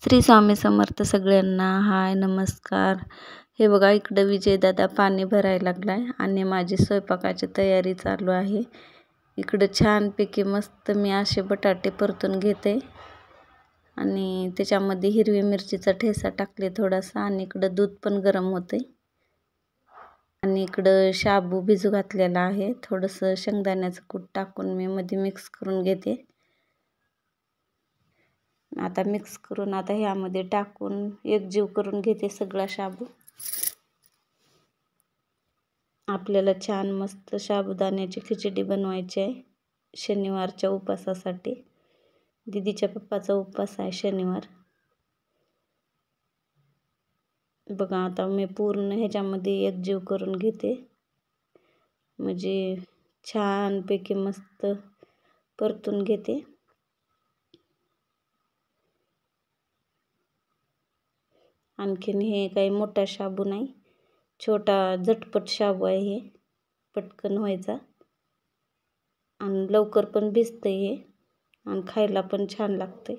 श्री स्वामी समर्थ सगळ्यांना. हाय नमस्कार. हे बघा इकडं विजयदादा पाणी भरायला लागलाय आणि माझी स्वयंपाकाची तयारी चालू आहे. इकडं छानपैकी मस्त मी असे बटाटे परतून घेते आणि त्याच्यामध्ये हिरवी मिरचीचा ठेचा टाकले थोडासा आणि इकडं दूध पण गरम होते आणि इकडं शाबू भिजू घातलेला आहे. थोडंसं शेंगदाण्याचं कूट टाकून मी मध्ये मिक्स करून घेते. आता मिक्स करून आता ह्यामध्ये टाकून एकजीव करून घेते सगळा शाबू. आपल्याला छान मस्त साबुदाण्याची खिचडी बनवायची आहे शनिवारच्या उपवासासाठी. दीदीच्या पप्पाचा उपवास आहे शनिवार. बघा आता मी पूर्ण ह्याच्यामध्ये एकजीव करून घेते म्हणजे छानपैकी मस्त परतून घेते. आणखीन हे काही मोठा शाबू नाही, छोटा झटपट शाबू आहे. हे पटकन व्हायचा आणि लवकर पण भिजते हे आणि खायला पण छान लागते.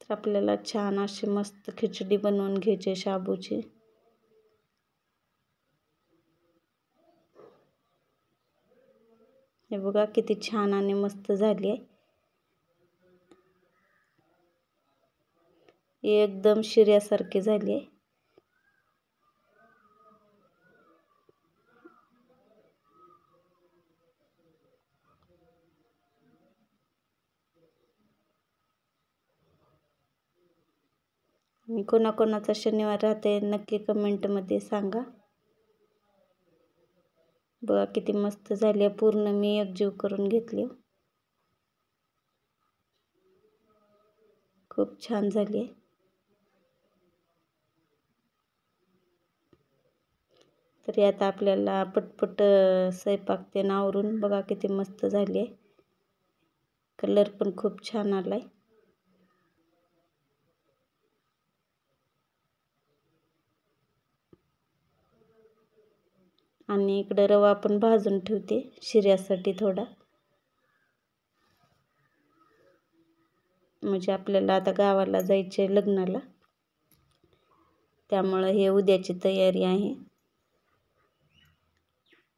तर आपल्याला छान अशी मस्त खिचडी बनवून घ्यायची शाबूची. हे बघा किती छान आणि मस्त झाली आहे. एकदम शिऱ्यासारखी झाली आहे. आणि कोणाकोणाचा शनिवार राहते नक्की कमेंटमध्ये सांगा. बघा किती मस्त झाली आहे. पूर्ण मी एकजीव करून घेतली. खूप छान झाली आहे. तरी आता आपल्याला पटपट स्वयंपाक ते आवरून बघा किती मस्त झाली आहे. कलर पण खूप छान आलाय. आणि इकडे रवा पण भाजून ठेवते शिऱ्यासाठी थोडा, म्हणजे आपल्याला आता गावाला जायचे लग्नाला, त्यामुळे हे उद्याची तयारी आहे.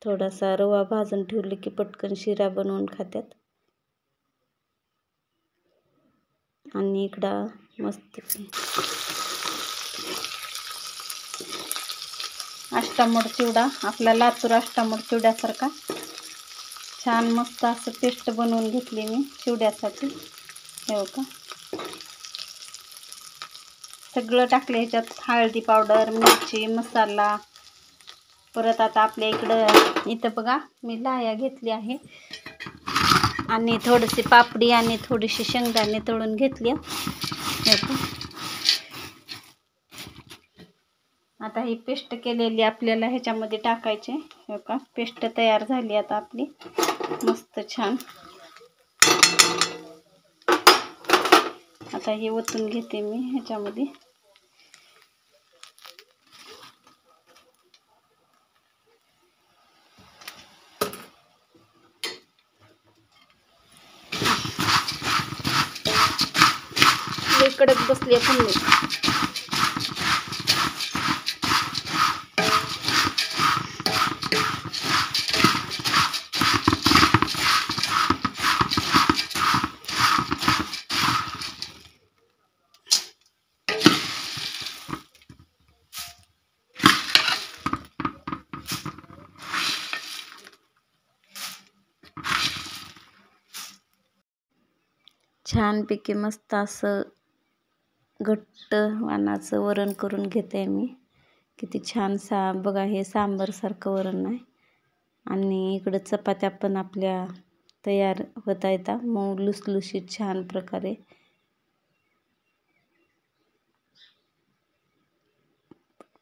थोडासा रवा भाजून ठेवले की पटकन शिरा बनवून खात्यात. आणि इकडं मस्त अष्टामोड चिवडा, आपला लातूर अष्टामोड चिवड्यासारखा छान मस्त असं पेस्ट बनवून घेतली मी चिवड्यासाठी. हे बघा सगळं टाकलं ह्याच्यात, हळदी पावडर, मिरची, मसाला. परत आता आपल्या इथं बघा मी लाह्या घेतली आहे आणि थोडीशी पापडी आणि थोडीशी शेंगदाणे तळून घेतली. आता ही पेस्ट केलेली आपल्याला ह्याच्यामध्ये टाकायची. हे का पेस्ट तयार झाली आता आपली मस्त छान. आता हे ओतून घेते मी ह्याच्यामध्ये. कडक बसली आपण छानपैकी मस्त असं घट्ट वाणाचं वरण करून घेते मी. किती छान बघा हे सांबारसारखं वरण आहे. आणि इकडं चपात्या पण आपल्या तयार होत आहेत मऊ लुसलुशीत छान प्रकारे.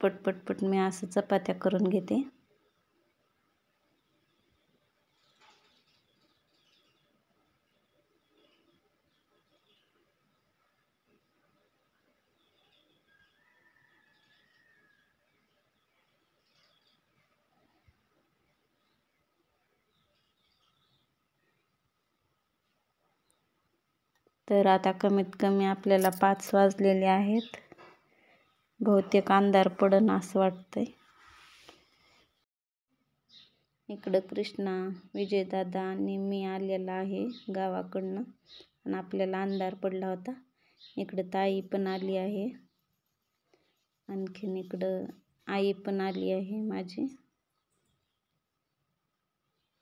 पटपट मी असं चपात्या करून घेते. तर आता कमीत कमी आपल्याला 5 वाजलेले आहेत. बहुतेक अंधार पडन असं वाटतंय. इकडं कृष्णा, विजयदादा आणि मी आलेला आहे गावाकडनं आणि आपल्याला अंधार पडला होता. इकडं ताई पण आली आहे. आणखीन इकडं आई पण आली आहे माझी.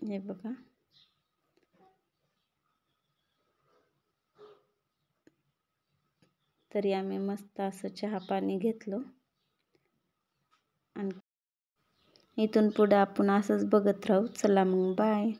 हे बघा. तरी आम्ही मस्त असं चहा पाणी घेतलं आणि इथून पुढे आपण असंच बघत राहू. चला मग बाय.